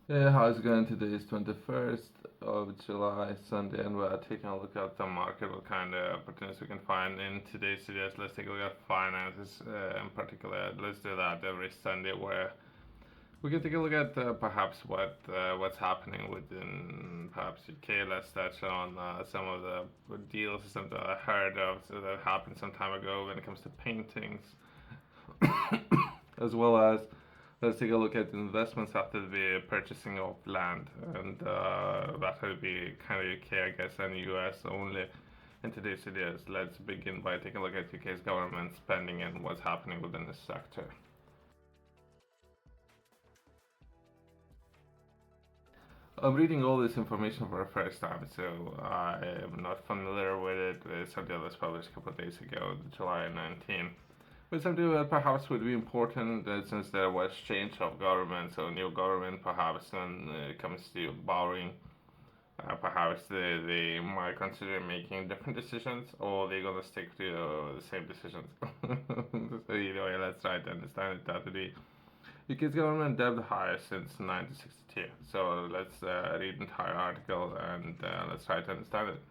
Yeah, how's it going? Today is 21st of July, Sunday, and we're taking a look at the market, what kind of opportunities we can find in today's videos. Let's take a look at finances in particular. Let's do that every Sunday, where we can take a look at perhaps what's happening within perhaps UK. Let's touch on some of the deals, something that I heard of that happened some time ago when it comes to paintings, as well as let's take a look at investments after the purchasing of land, and that would be kind of UK, I guess, and US only in today's videos. Let's begin by taking a look at UK's government spending and what's happening within this sector. I'm reading all this information for the first time, so I am not familiar with it. It's something that was published a couple of days ago, July 19. But something that perhaps would be important since there was change of government, so new government perhaps when it comes to borrowing, perhaps they might consider making different decisions or they're gonna stick to the same decisions. So anyway, let's try to understand it that today. UK's government debt highest since 1962. So let's read the entire article and let's try to understand it.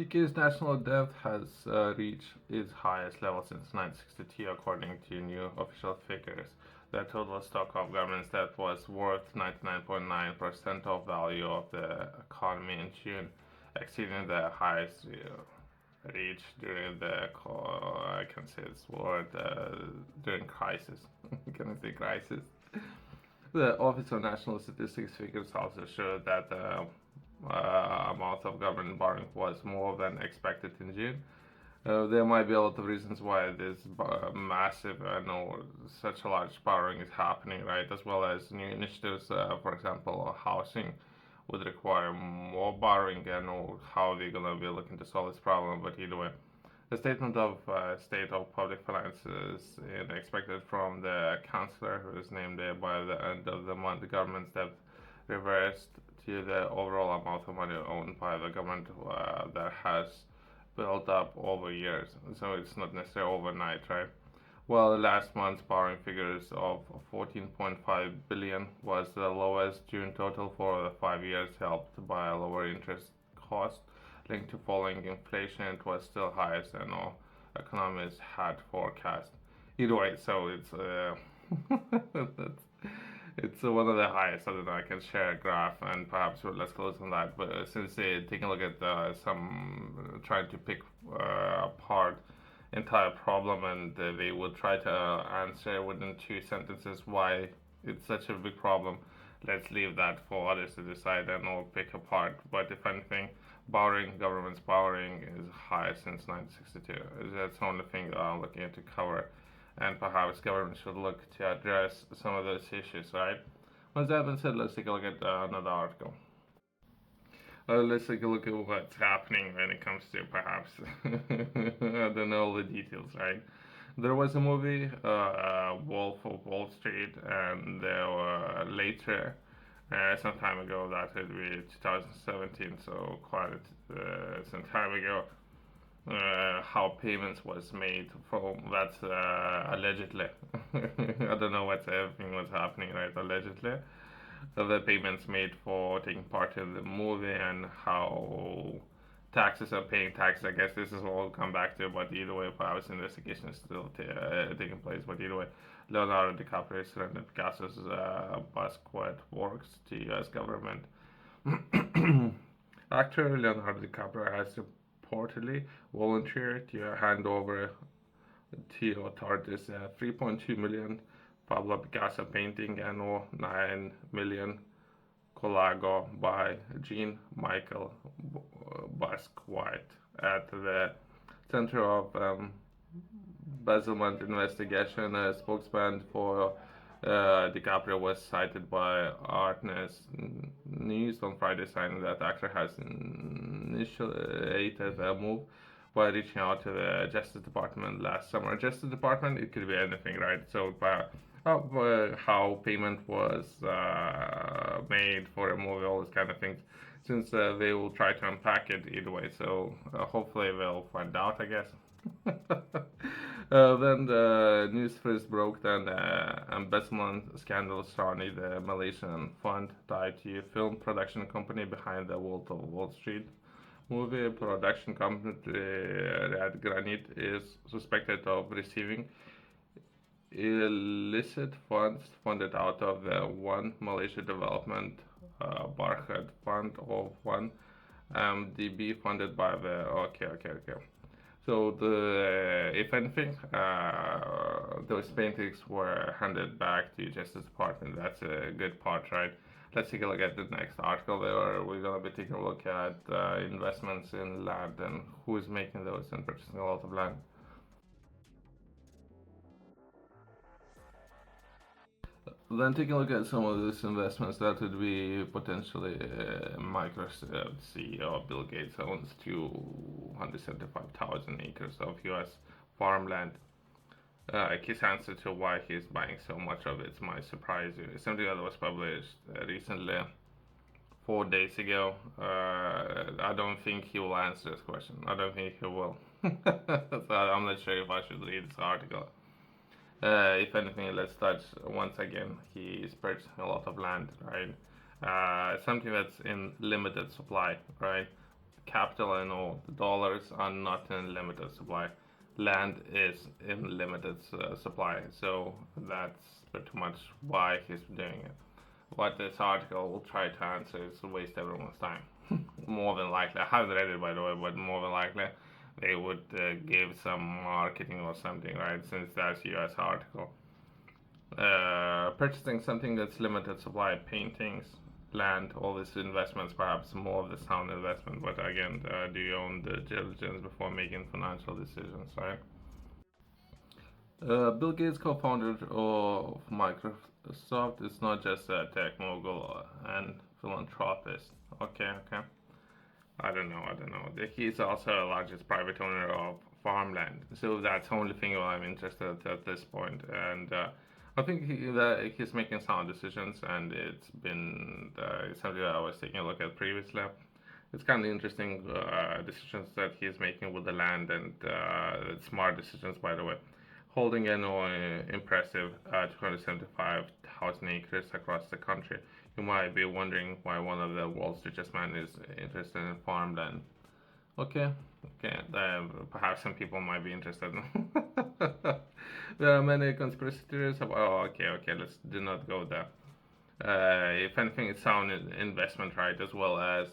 UK's national debt has reached its highest level since 1962, according to new official figures. The total stock of government's debt was worth 99.9% of value of the economy in June, exceeding the highest reached during the I can say this word during crisis. Can I say crisis? The Office of National Statistics figures also show that the amount of government borrowing was more than expected in June. There might be a lot of reasons why this massive, such a large borrowing is happening, right? As well as new initiatives, for example, housing would require more borrowing, and how they're gonna be looking to solve this problem. But either way, the statement of state of public finances is expected from the chancellor, who is named by the end of the month. The government's debt reversed to the overall amount of money owned by the government that has built up over years. So it's not necessarily overnight, right? Well, last month's borrowing figures of 14.5 billion was the lowest June total for the 5 years, helped by a lower interest cost linked to falling inflation. It was still highest than all economists had forecast. Either way, so it's it's one of the highest. I don't know. I can share a graph and perhaps let's close on that. But since they taking a look at some trying to pick apart entire problem, and they will try to answer within 2 sentences why it's such a big problem. Let's leave that for others to decide and all pick apart. But if anything, government's borrowing is high since 1962. That's the only thing that I'm looking at to cover. And perhaps government should look to address some of those issues, right? Once that been said, let's take a look at another article. Let's take a look at what's happening when it comes to perhaps I don't know all the details, right? There was a movie, Wolf of Wall Street, and there were later, some time ago, that would be 2017, so quite some time ago, how payments was made from that's allegedly. I don't know what's everything was happening, right? Allegedly, the payments made for taking part in the movie and how taxes are paying taxes. I guess this is what we'll come back to, but either way, perhaps investigation is still taking place. But either way, Leonardo DiCaprio surrendered Picasso's Basquiat works to U.S. government. Actor Leonardo DiCaprio has reportedly volunteered to hand over to authorities 3.2 million Pablo Picasso painting and 9 million Colago by Jean Michael Basquiat at the Center of Embezzlement Investigation. A spokesman for DiCaprio was cited by Artnet News on Friday, saying that actor has initiated a move by reaching out to the Justice Department last summer. Justice Department, it could be anything, right? So, how payment was made for a movie, all these kind of things, since they will try to unpack it either way. So hopefully we'll find out, I guess. When the news first broke, then embezzlement scandal surrounding the Malaysian fund tied to film production company behind the Wolf of Wall Street movie. Production company Red Granite is suspected of receiving illicit funds funded out of the One Malaysia Development Barhead Fund of One MDB funded by the okay. So the if anything, those paintings were handed back to Justice Department. That's a good part, right? Let's take a look at the next article. There we're gonna be taking a look at investments in land and who is making those and purchasing a lot of land. Then taking a look at some of these investments, that would be potentially Microsoft CEO Bill Gates owns 275,000 acres of U.S. farmland. His answer to why he's buying so much of it might surprise you. It's something that was published recently, 4 days ago. I don't think he will answer this question. I don't think he will. So I'm not sure if I should read this article. If anything, let's touch once again. He is purchasing a lot of land, right? Something that's in limited supply, right? Capital and all the dollars are not in limited supply. Land is in limited supply, so that's pretty much why he's doing it. What this article will try to answer is waste everyone's time. More than likely, I haven't read it by the way, but more than likely they would give some marketing or something, right? Since that's US article. Purchasing something that's limited supply, paintings, land, all these investments, perhaps more of the sound investment. But again, do you own the diligence before making financial decisions, right? Bill Gates, co-founder of Microsoft, is not just a tech mogul and philanthropist. Okay. I don't know. He's also the largest private owner of Farmland, so that's the only thing I'm interested at this point. And I think that he's making sound decisions, and it's been something that I was taking a look at previously. It's kind of interesting decisions that he's making with the land and smart decisions, by the way. Holding an impressive 275,000 acres across the country. You might be wondering why one of the world's richest men is interested in farmland. Okay, perhaps some people might be interested. There are many conspiracy theories about. Oh, okay, let's do not go there. If anything, it's sound investment, right, as well as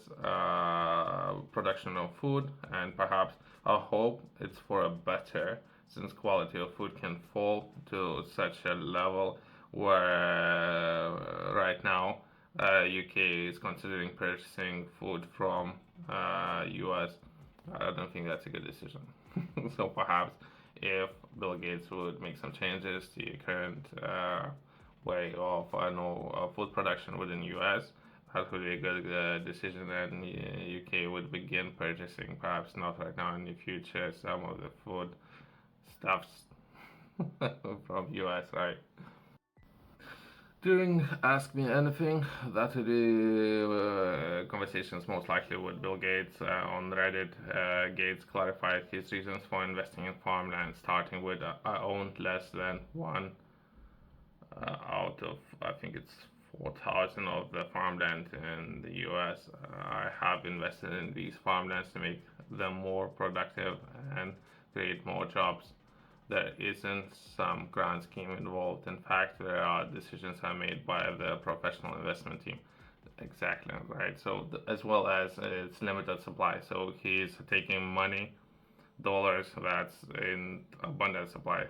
production of food, and perhaps I hope it's for a better, since quality of food can fall to such a level where right now UK is considering purchasing food from US. I don't think that's a good decision. So perhaps if Bill Gates would make some changes to current way of food production within US, that would be a good decision, and UK would begin purchasing, perhaps not right now, in the future, some of the food stuffs from US, right? During Ask Me Anything, that would be conversations most likely with Bill Gates on Reddit. Gates clarified his reasons for investing in farmland, starting with I owned less than one out of, I think it's 4,000 of the farmland in the US. I have invested in these farmlands to make them more productive and create more jobs. There isn't some grand scheme involved. In fact, there are decisions are made by the professional investment team. Exactly, right. So as well as it's limited supply. So he's taking money, dollars that's in abundant supply.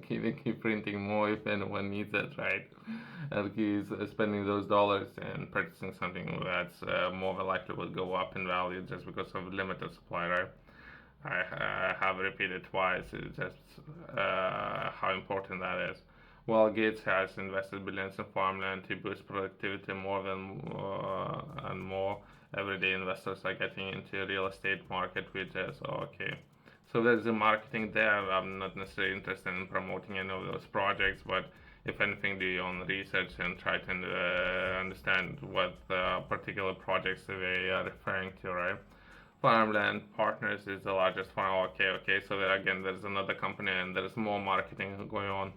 keep printing more if anyone needs it, right? And he's spending those dollars and purchasing something that's more than likely will go up in value just because of limited supply, right? I have repeated twice. It's just how important that is. While Gates has invested billions in farmland to boost productivity more than and more, everyday investors are getting into real estate market, which is okay. So there's the marketing there. I'm not necessarily interested in promoting any of those projects, but if anything, do your own research and try to understand what particular projects they are referring to, right? Farmland Partners is the largest farm. Okay. So there again, there's another company and there's more marketing going on.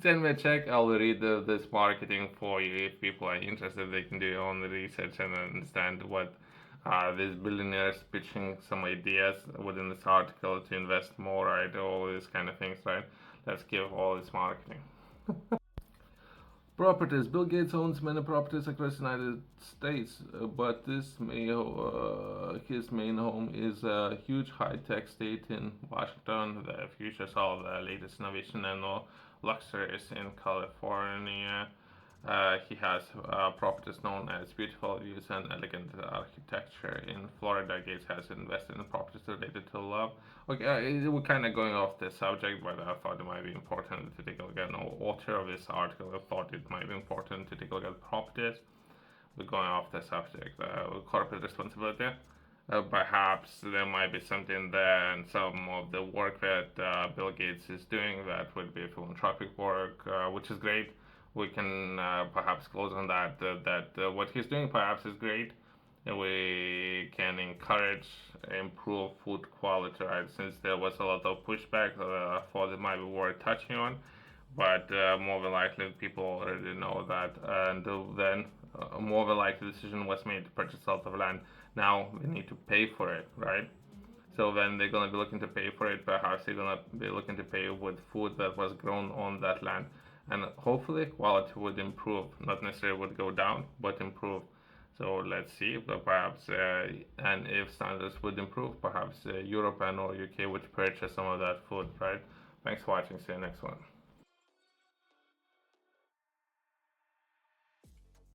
Send me a check. I'll read this marketing for you. If people are interested, they can do their own research and understand what these billionaires pitching some ideas within this article to invest more, right? All these kind of things, right? Let's give all this marketing. Properties. Bill Gates owns many properties across the United States, but his main home is a huge high-tech state in Washington. The futures all the latest innovation and luxuries in California. He has properties known as beautiful views and elegant architecture in Florida. Gates has invested in properties related to love. Okay, we're kind of going off this subject, but I thought it might be important to take a look at. No author of this article thought it might be important to take a look at properties. We're going off the subject. Corporate responsibility. Perhaps there might be something there, and some of the work that Bill Gates is doing that would be philanthropic work, which is great. We can perhaps close on that. What he's doing perhaps is great. And we can encourage improve food quality, right? Since there was a lot of pushback, I thought it might be worth touching on. But more than likely, people already know that, and then more than likely, the decision was made to purchase a lot of land. Now they need to pay for it, right? So then they're gonna be looking to pay for it. Perhaps they're gonna be looking to pay with food that was grown on that land, and hopefully quality would improve. Not necessarily would go down, but improve. So let's see, but perhaps and if standards would improve, perhaps Europe and or UK would purchase some of that food, right? Thanks for watching. See you next one.